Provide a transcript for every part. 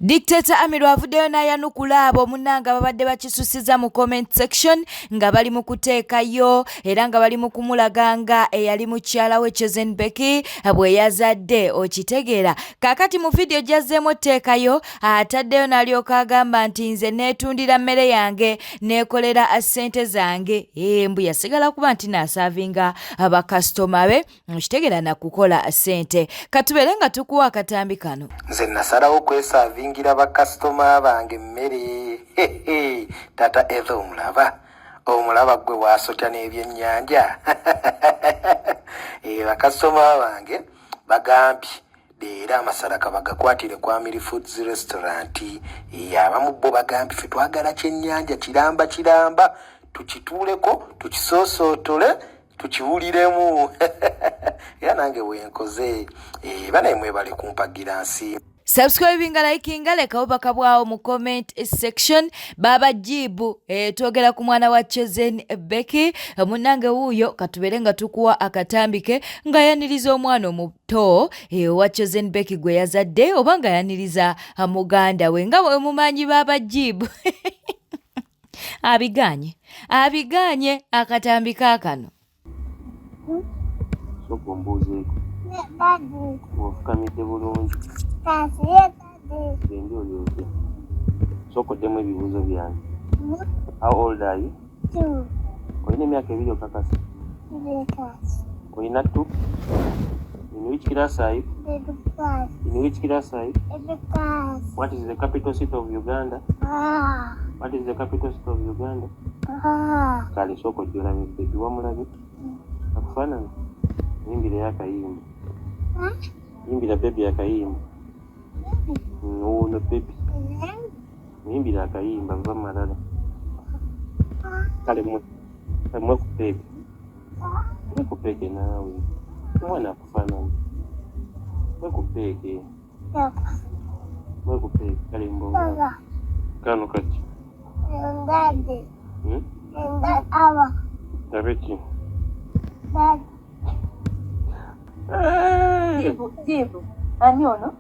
Dictator Amiru avuddeyo n'ayanukula abo munnanga babadde bakisusiza mu comment section nga bali mu kuteekayo era nga bali mu kumulaga nga eyali mukyala we Chosen Becky bwe yazadde okitegeera. Kaakati mu video gyazzeemu otteekayo ataddeyo n'alyoka agamba nti nze neetundira mmere yange neekolera ssente zange. Mbu yasigala kuba nti n'asaavinga bakasitoma be okitegeera nakukola ssente. Katubeere nga tukuwa akatambi kano. Nze nasalawo kwesaavingira bakasitoma bange mmere. Tata Eva omulaba gwe wasotya n'ebyennyanja. Bakasitoma bange bagambye era amasala bagakwatire kwa Amiri Foods Restaurant. Abamu bo bagambye ffe twagala kyennyanja kiramba tukituuleko tukisoosootole tukiwuliremu. Era nange wenkoze banaye mwebale kumpagira nsi. Subscribing, liking, lekawo bakabwawo mu comment section. Baba jibu twogera ku mwana wa Chosen Becky munnange wuuyo katubeere nga tukuwa akatambike nga yaniriza omwana omuto wa Chosen Becky gwe yazadde oba nga yaniriza muganda we nga bwe mumanyi baba jibu. abiganye akatambika kano. Soko mbuzeeko ofukamidde bulungi gende olyoke sokoddemu ebibuuzo byange. How old are you? Olina emyaka ebiri okakasa? Olina 2? In which class are you? In which class are you? What is the capital city of Uganda? What is the capital city of Uganda? Kale soko jjolamye bebi wamulabye akufaanana. Yimbira yakayimba. Yimbira bebi akayimba. No bebi. Yimbira akayimba va malala. Kale mwe kupeke. Mwe kupeke nawe. Mwana akufaanana. Mwe kupeke. Mwe kupeke kale mbonga. Kano kati. Ndade. Ndade awa. Tabeki. Ndade. Jibu. Ani ono?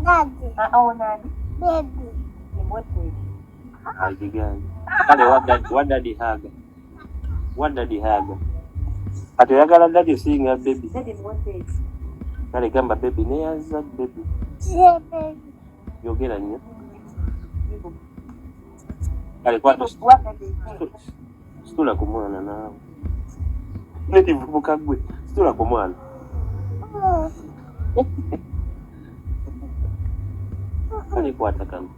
Ndade. Nani? Baby. Mwote. Ajigani. Kale what daddy haga? What daddy haga? Ate yagala daddy singa baby. Daddy mwote. Kale gamba baby ne yaza baby. Yeah, baby. Yogera nnyo. Jibu. Kale kwa What daddy? Stula ku mwana naawe. Neti vubuka gwe. Stula ku mwana. Kale kwata kano.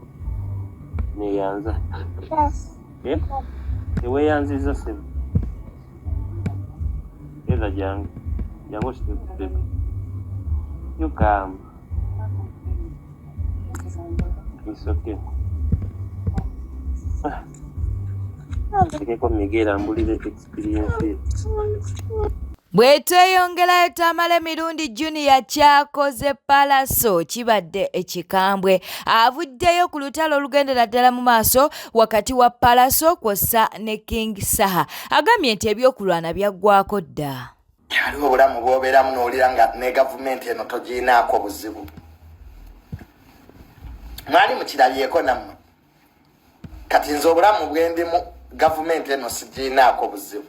Neyanza. Yes. Ewe yanziza sebo. Eza jangu. Jangu siteku baby. You come. It's okay. Tekeko migera mbulire experience. Bwetweyongerayo Tamale Mirundi Junior kyakoze Palaso kibadde ekikambwe avuddeyo ku lutalo olugendera ddala mu maaso wakati wa Palaso kw'ossa ne King Saha agambye nti ebyokulwana byaggwako dda. Aliwo obulamu bw'obeeramu n'owulira nga ne gavumenti eno togirinaako buzibu. Mwali mukirabyeko nammwe kati nze obulamu bwendimu gavumenti eno sigirinaako buzibu.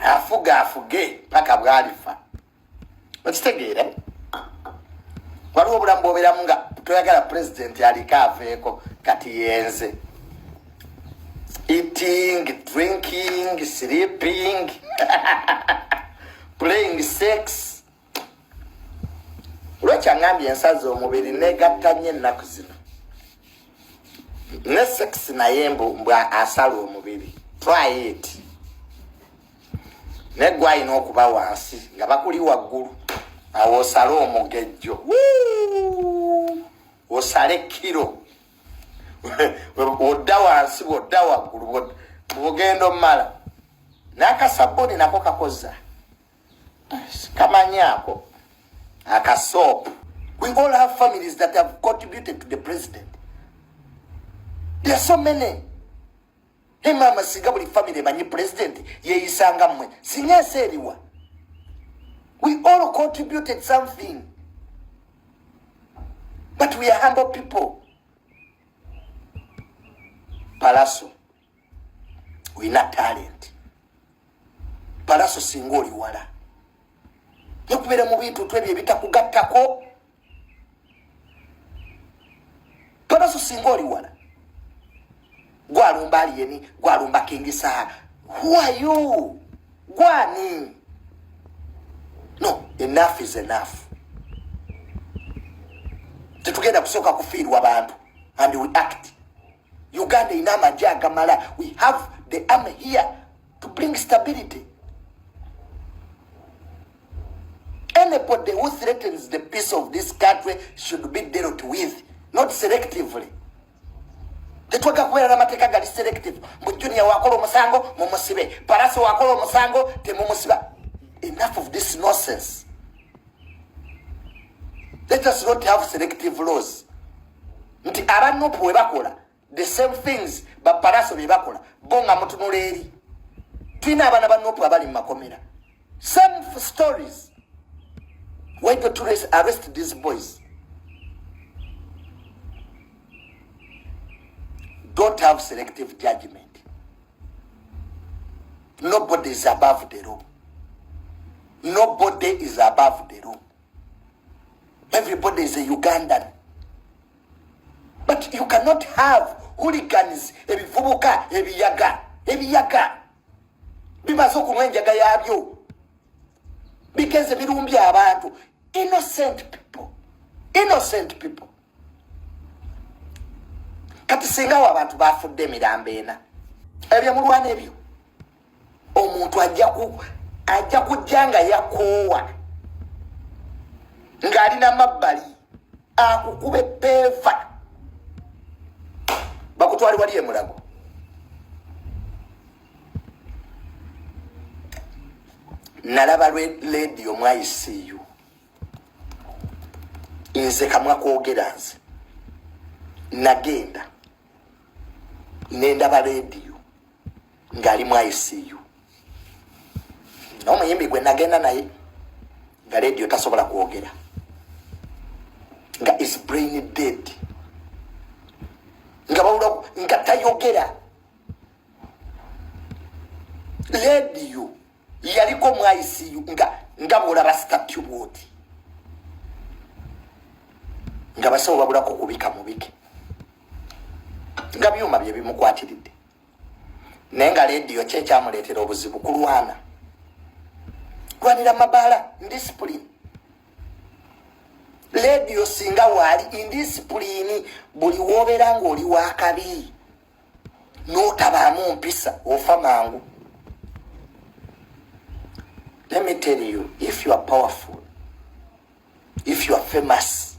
Afuge paka bwalifa. Okitegeera? Waliwo obulamu bw'obeeramu nga toyagala president aliko aveeko kati yenze. Eating, drinking, sleeping, playing sex. Lwekyangambye ensazi omubiri negatta nnyo ennaku zino. Ne sex naye mbu asala omubiri. Try it. Negwa alina okuba wansi nga bakuli waggulu awo osale omugejjo osale kiro odda wansi odda waggulu bugendo mala n'akasabuni nako kakoza kamanyaako akasoap. We all have families that have contributed to the president. There are so many. Hey mama singa buli family emanyi president yeyisanga mmwe singa eseriwa. We all contributed something. But we are humble people. Palaso, we not talent. Palaso singoli wala. Yokubera mu bintu twebye bitakugattako. Palaso singoli wala. Gwalumba aliyeni, gwalumba Kingisa. Who are you? Gwani? No, enough is enough. Tetugenda kusoka kufiirwa abantu and we act. Uganda inama jaga mala. We have the army here to bring stability. Anybody who threatens the peace of this country should be dealt with, not selectively. Tetwaga kuwera na mateka gali selective. Mujuni ya wakolo musango mumusibe. Palaso wakolo musango temumusiba. Enough of this nonsense. Let us not have selective laws. Nti abanopu webakola the same things ba Palaso webakola. Bonga mutunuleri. Twina abana banopu abali makomera. Same stories. Why don't you arrest these boys? Don't have selective judgment. Nobody is above the law. Nobody is above the law. Everybody is a Ugandan. But you cannot have hooligans, ebivubuka, ebiyaga. Bimaso kumwenjaga yabyo. Because ebirumbi abantu. Innocent people. Kati singa abantu bafudde emirambo ena. Ebyo mulwana ebyo. Omuntu ajja kujjanga yakoowa. Ng'alina mabbali. Akukube peva. Bakutwali wali emulago. Nalaba radio mu ICU. Nze kamwa kwogera nze. Nagenda. Nendaba radio. Ngali mu ICU. N'omuyimbi gwe nagenda naye. Nga radio tasobola kwogera. Nga is brain dead. Nga bawulo nga tayogera. Radio yaliko mu ICU nga bola basitatu boti. Nga basawo babula ko kubika mubike. Nga byuma bye bimukwatiridde. Nenga radio kyekyamuleetera obuzibu kulwana. Kulwanira mabala indiscipline. Radio singa wali indiscipline buli wobera ng'oli wakabi. N'otabaamu mpisa ofa mangu. Let me tell you, if you are powerful, if you are famous,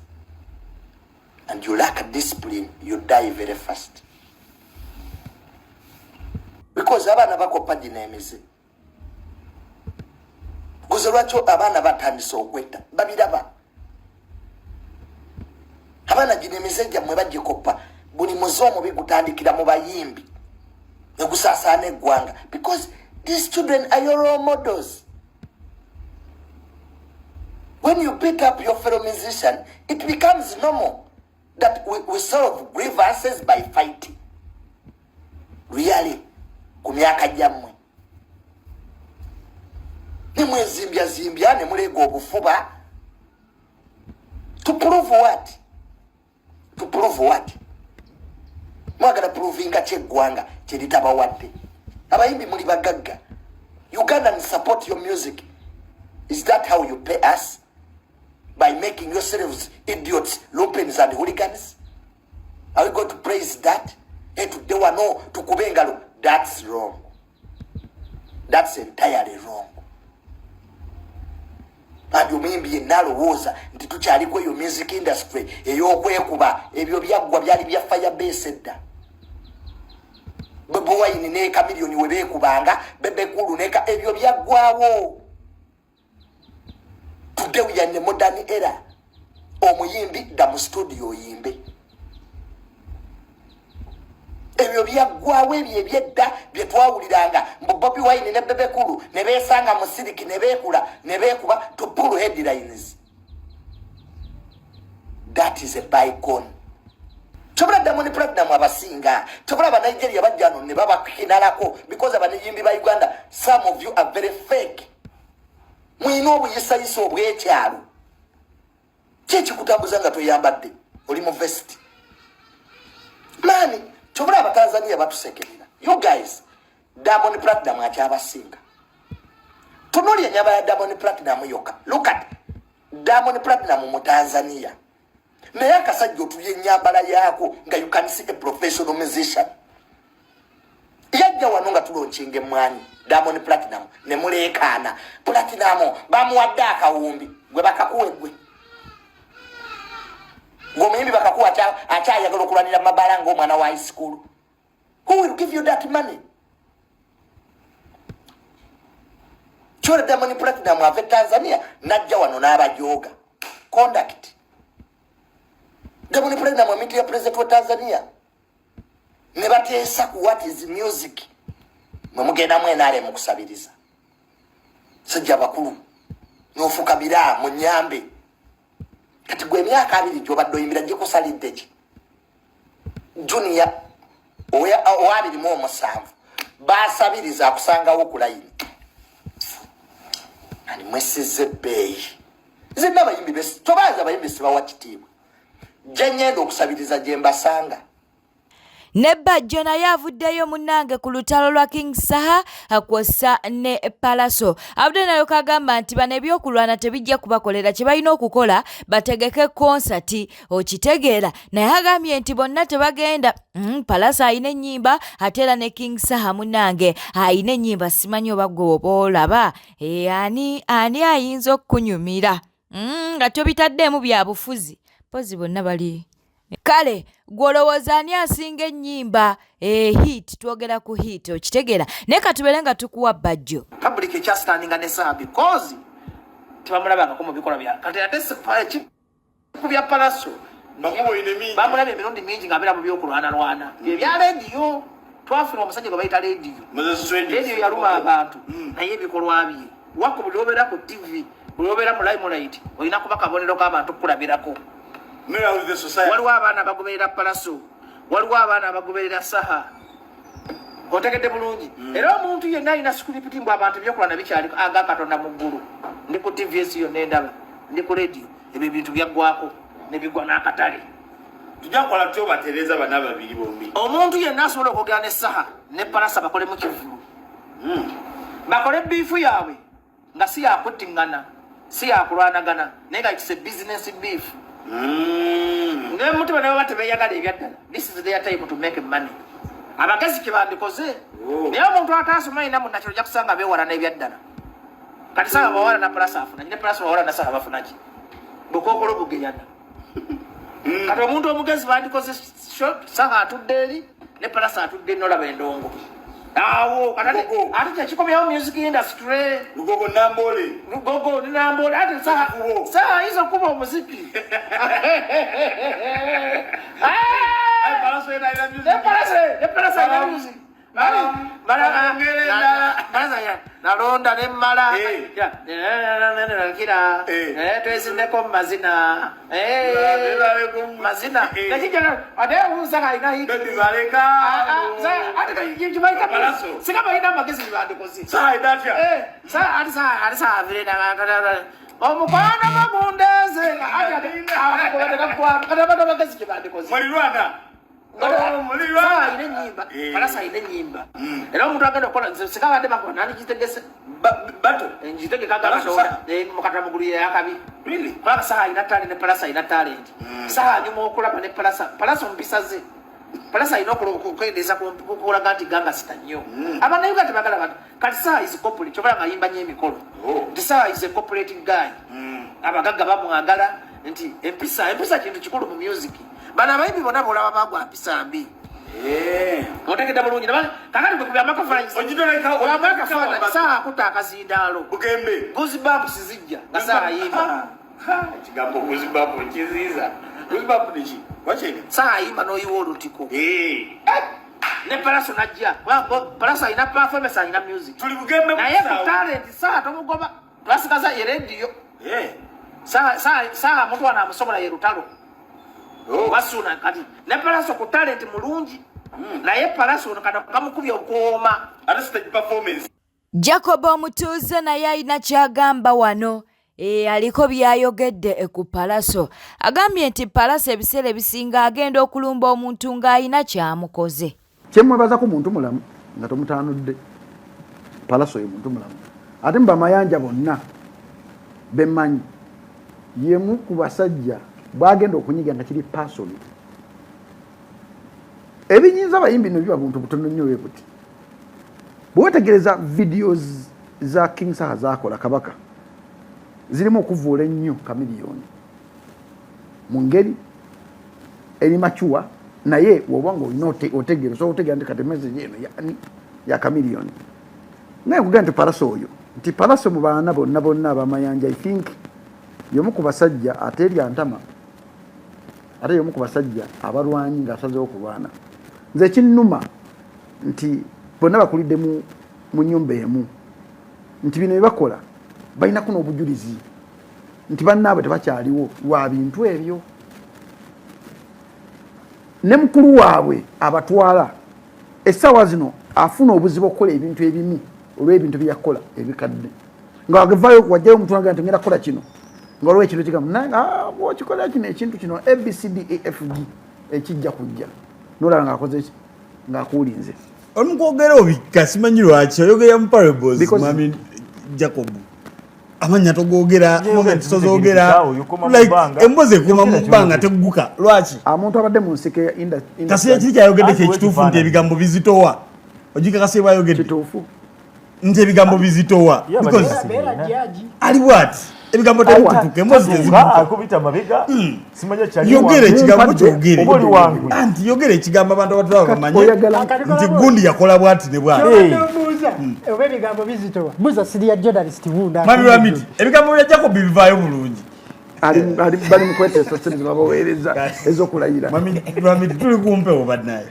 and you lack discipline, you die very fast. Because abana bakopa dinemize. Kuzolwacho abana batandisa okwetta. Babiraba. Abana dinemize jamwe bagikopa. Buli muzomo bigutandikira mu bayimbi. Egusasane gwanga. Because these children are your role models. When you pick up your fellow musician, it becomes normal that we solve grievances by fighting. Really, kumyaka jamwe. Nimwe zimbya ne mulego obufuba. To prove what? To prove what? Mwagala provinga cheggwanga cheritaba wadde. Abayimbi muli bagagga. Ugandans support your music. Is that how you pay us? By making yourselves idiots, lumpen and hooligans? Are we going to praise that? And today we know to kubengalo. That's wrong. That's entirely wrong. And you mean be nalowooza nti tukyaliko yo music industry ey'okwekuba ebyo byaggwa byali bya fire base edda. Bobi Wine ne Chameleone we beekubanga Bebe Cool neka ebyo byaggwawo. Today we are in the modern era. Omuyimbi da mu studio yimbe. Ebyo byaggwawo ebyo ebyedda bye twawuliranga mbu Bobi Wine ne Bebe Cool ne beesanga mu siriki ne beekula ne beekuba to pull headlines. that is a bygone. Tobula Diamond Platinum abasinga, tobula ba Nigeria bajjano ne baba kinalako because abanayimbi ba Uganda, some of you are very fake. Mwino obuyisayisa obwekyalo. Kiki kutambuzanga toyambadde oli mu vest. Mani, tobula abatanzania batusekerera. You guys, Diamond Platinum akyabasinga. Tunuli nyaba ya Diamond Platinum yoka. Look at Diamond Platinum mu Tanzania. Naye akasajja otuye nyambala yako nga you can see a professional musician. Yajja wano nga tulonkinga emmwanyi Diamond Platinum ne muleekaana Platinum bamuwadde akawumbi gwe bakakuwe gwe. Ng'omuyimbi bakakuwa akyayagala okulwanira mabala ng'omwana wa high school. Who will give you that money? Chora Diamond Platinum ave Tanzania najja wano n'abajoga. Conduct. Diamond Platinum amiti ya president wa Tanzania. Ne bateesa ku what is music. Mugenda mwenale mu kusabiriza. Sajja bakulu. N'ofukabira mu nyambe. Kati gwe myaka 2 gy'obadde oyimbira gye kusalidde ki? Junior owabiri mu omusanvu baasabiriza akusangawo ku layini. Ani mwesize bbeeyi. Zinna abayimbi besi tobaaza abayimbi sibawa kitiibwa. Gye ngenda okusabiriza gye mbasanga. Ne Bajjo naye avuddeyo munnange ku lutalo lwa King Saha akwоса ne Palaso. Avudde nayo kagamba nti bano ebyokulwana tebijja kubakolera kye balina okukola bategeke konsati okitegeera. Naye agambye nti bonna tebagenda. Palaso ayina ennyimba ate era ne King Saha munnange ayina ennyimba simanyi oba gwe oba olaba. Ani ayinza okukunyumira nga tobitaddemu bya bufuzi. Pozi bonna bali. Kale gwolowooza ani asinga ennyimba hit twogera ku hit okitegeera naye katubere nga tukuwa Bajjo Public ekyastandinga ne Saha because tebamulabangako mu bikola bya kati ate ku bya Palaso bamulabye emirundi mingi ng'abeera mu byokulwanalwana ebya rediyo twafuna omusajja gwe bayita rediyo yaluma abantu naye ebikolwa bye wako buli obeera ku TV buli obeera mu Limelight olina kuba kabonero k'abantu kulabirako. Waliwo abaana abagoberera Palaso, waliwo abaana abagoberera Saha. Otegedde bulungi. Era omuntu yenna alina sikulipiti mbu abantu byokulwana bikyali aga Katonda mu ggulu. Ndi ku TV esiyo n'endaba, ndi ku radio, ebyo bintu byaggwako ne bigwa n'akatale. Tujja kukola tutyo batereza bana babiri bombi. Omuntu yenna asobola okwogera ne Saha ne Palaso bakole mu kivulu. Bakole biifu yaabwe nga si yakuttingana, si yakulwanagana, naye nga it's a business beef. Ne mutu bana baba tebeyagala ebyaddala. This is their time to make money. Abagazi kye bandikoze. Naye omuntu ataasoma ina mu nakiro jakusanga bewala n'ebyaddala. Kati Saha bawala na Palaso afuna, ne Palaso bawala na Saha bafuna ki? Bukokolo bugeyana. Kati omuntu omugezi bandikoze Saha atudde eri ne Palaso atudde n'olaba endongo. Awo ate kikomyawo music industry. Lugogo nambole. Lugogo ni nambole. Ate Saha hizo kuba muziki. Palaso ina music. Ne Palaso ina music. Nalonda ne mmala kira twesindeko mu mazina mazina ate Saha alina sika balina amagezi bandikoze Saha avire omukwano bagundeze kati abagezi gye bandikoze Saha alina ennyimba Palaso alina ennyimba era omuntu agenda okukola sika badde bakola nani kitegese bato njitegeka Katonda mukatala mugulu yakabi kubanga Saha alina talent ne Palaso alina talent. Saha anyuma okulaba ne Palaso mpisa ze Palaso alina okwendeeza kulaga nti ganga sita nnyo abanayiga tebagala bantu kati Saha is corporate kyobola nga ayimba nnyo emikolo nti Saha is a corporate guy abagagga bamwagala nti empisa kintu kikulu mu music. Bana abayimbi bonna bolaba bagwa mpisa mbi otegedde bulungi kakati bwe kubya makafaananyi Saha akutta akazindaalo bugembe Goosebumps zijja nga Saha ayimba kigambo Goosebumps kiziiza Goosebumps neki wacheni Saha ayimba n'oyiwa olutiko ne Palaso najja Palaso alina performance alina music tuli bugembe naye ku talent Saha tomugoba twasigaza ye rediyo Saha muntu wana amusobola ye lutalo Wasuna kati ne Palaso ku talent mulungi naye Palaso kana kamukubya okuoma ate stage performance. Jacob Omutuuze naye alina kyagamba wano. Aliko byayogedde ku Palaso. Agambye nti Palaso ebiseera ebisinga agenda okulumba omuntu ng'ayina kyamukoze. Kyemwebaza ku muntu mulamu nga tomutaanudde. Palaso ye muntu mulamu. Ate mubamayanja bonna bemmanyi yemu ku basajja bwagenda okunyiga nga kiri pasoni. Ebinyinza abayimbi no biba buntu butono nnyo bwe buti. Bwetegereza videos za King Saha zaakola Kabaka zirimu okuvuula ennyo Chameleone mu ngeri eri machuwa naye wobanga olina otegera so otegera nti kati message eno ya Chameleone naye kugamba nti Palaso oyo nti Palaso mu baana bonna abamayanja I think yomu ku basajja ate eri antama ate yomu ku basajja abalwanyi ng'asazeewo okulwana nze kinnuma nti bonna bakulidde mu nnyumba emu nti bino byebakola balina kuno obujulizi nti bannaabwe tebakyaliwo lwa bintu ebyo ne mukulu waabwe abatwala essaawa zino afuna obuzibu okukola ebintu ebimu olw'ebintu byeyakola ebikadde nga wagevaayo wajjayo omuntu naga nti ngenda kukola kino nga olwo ekintu kigamu naye bw'okikola kino ekintu kino ABCDEFG ekijja kujja n'olaba ng'akoze ng'akuwulinze omukwogera obikka simanyi lwaki oyogera mu parables mami Jacob amanya togogera moment tozogera like emboze ekuma mu bbanga tegguka lwaki omuntu abadde mu nseke ya industry kasi ekiri kyayogedde kyekituufu nti ebigambo bizitowa ogika kasi bayogedde kituufu nti ebigambo bizitowa because ali what ebigambo tebituuke emboze akubita mabega simanya cyali yogera ekigambo kyogere oboli wangu anti yogera ekigambo abantu abatwala bamanye nti gundi yakola bwati ne bwati ebigambo bizitowa buza siriya journalist wunda mami Ramiti ebigambo bya Jacob bivaayo bulungi ali bali mukwetesa sente babaweereza ezokulayira mami Ramiti tuli kumpewo badnaye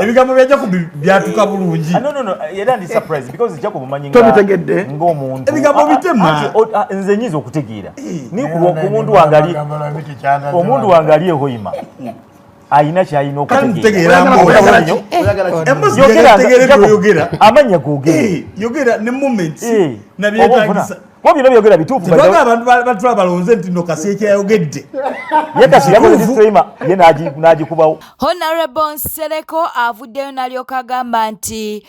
ebigambo bya Jacob byatuka bulungi no era ndi surprise because Jacob manyinga tobitegedde ng'omuntu ebigambo bitema nze nyizo okutegeera ni ku muntu wangali omuntu wangali ehoima ayina kyayina okutegeera yogera amanya kugera yogera ne moment na byetagisa wabino byogera bituufu bano abantu batula balonze nti no kasi ekyayogedde yekasi yakoze disclaimer ye n'agikubawo. Honorable Nsereko avuddeyo n'alyoka agamba nti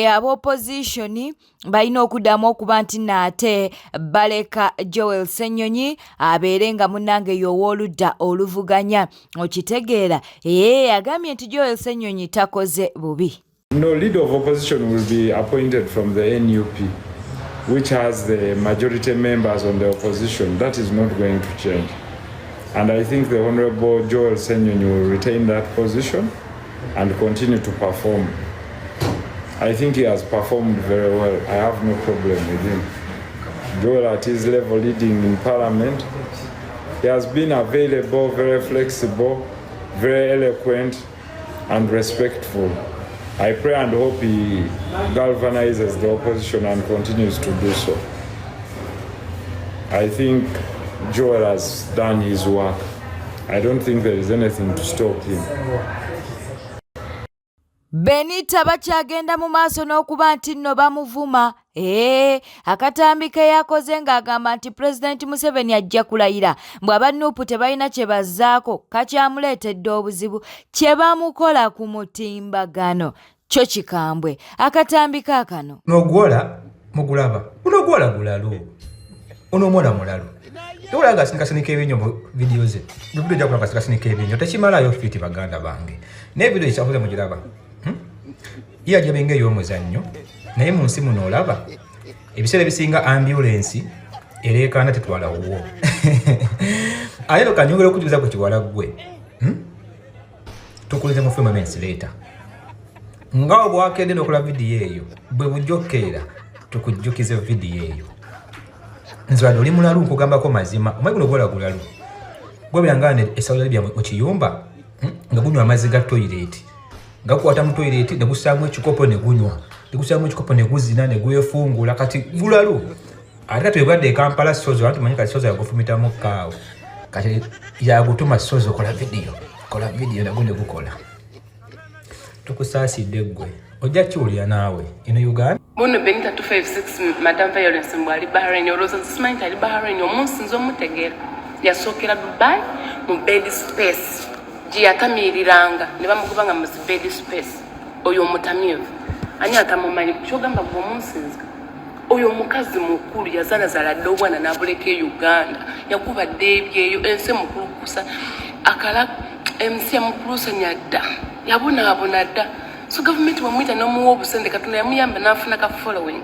ab'opposition balina okuddamu okuba nti naate baleka Joel Ssenyonyi abeere nga munnange y'ow'oludda oluvuganya okitegeera agambye nti Joel Ssenyonyi takoze bubi. No, leader of opposition will be appointed from the NUP, which has the majority members on the opposition. That is not going to change. And I think the Honorable Joel Ssenyonyi will retain that position and continue to perform. I think he has performed very well. I have no problem with him. Joel at his level leading in Parliament. He has been available, very flexible, very eloquent and respectful. I pray and hope he galvanizes the opposition and continues to do so. I think Joel has done his work. I don't think there is anything to stop him. Benita bakyagenda mu maaso n'okuba nti nno bamuvuma. Akatambi ke yakoze ng'agamba nti President Museveni ajja kulayira bw'aba Nuupu tebalina kye bazzaako kakyamuleetedde obuzibu kye bamukola ku mutimbagano kyo kikambwe akatambi kaakano n'ogwola mugulaba unogwola gulalu onomwola mulalu tewulaga sinikasinika ebinyo mu vidiyo ze bibudo ejja kulanga sinikasinika ebinyo tekimalayo fiti baganda bange n'evidiyo ekyakoze mugiraba ye ajja benga ey'omuzannyo naye mu nsi muno olaba ebiseera ebisinga ambulensi ereekaana tetwala wuwo ate no kanyongera okujuliza ku kiwala ggwe tukulize mu film leeta nga obwakedde n'okola vidiyo eyo bwe bujjokkeera tukujjukize vidiyo eyo nzirwadde oli mulalu nkugambako mazima omanye guno gwola gulalu gwebirangana esaula libya mu kiyumba nga gunywa amazzi ga toyireti nga gukwata mu toyireti ne gusaamu ekikopo ne gunywa negusaamu ekikopo ne guzina ne gwefungula kati gulalu ate katwebwadde e Kampala sozo ati manyi kati sozo yagufumitamu kaawo kati yagutuma sozo kola video nagunde gukola tukusaasidde gwe ojja kiwulira naawe ino Uganda Bono Benita 256 Madam Violence mbwali Bahrain oloza simanyi ali Bahrain omunsi nzo mutegera yasookera Dubai mu bed space giyatamiriranga ne bamugubanga mu bed space oyo mutamivu ani atamumanyi kyogamba gwo munsi nzo oyo mukazi mukulu yazala dobwana nabuleke Uganda yakuba debyeyo ense mukulu kusa akala MC mukulu nyadda yabona dda so government wamwita no muwo obusente katuna yamuyamba nafuna ka following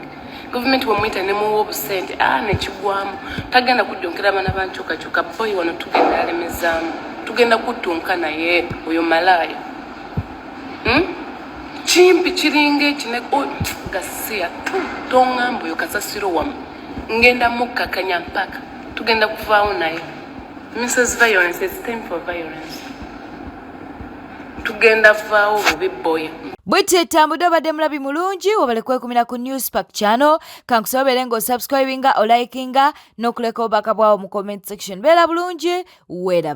government wamwita ne muwo obusente nekigwamu tagenda kujonkera bana banchuka boy wano tugenda alemezamu tugenda kutunka naye oyo malaya chimpi chiringe chine gasia tongambo yo kasasiro wam ngenda mukakanya mpaka tugenda kuvaawo naye Mrs. Violence, it's time for violence. Tugenda vaawo bubiboya bwiti etambudde obadde mulabi mulungi obale kwekumira ku Newspark channel kankusobere ng'osubscribinga olikinga n'okuleka obubaka bwawo mu comment section beera bulungi weeraba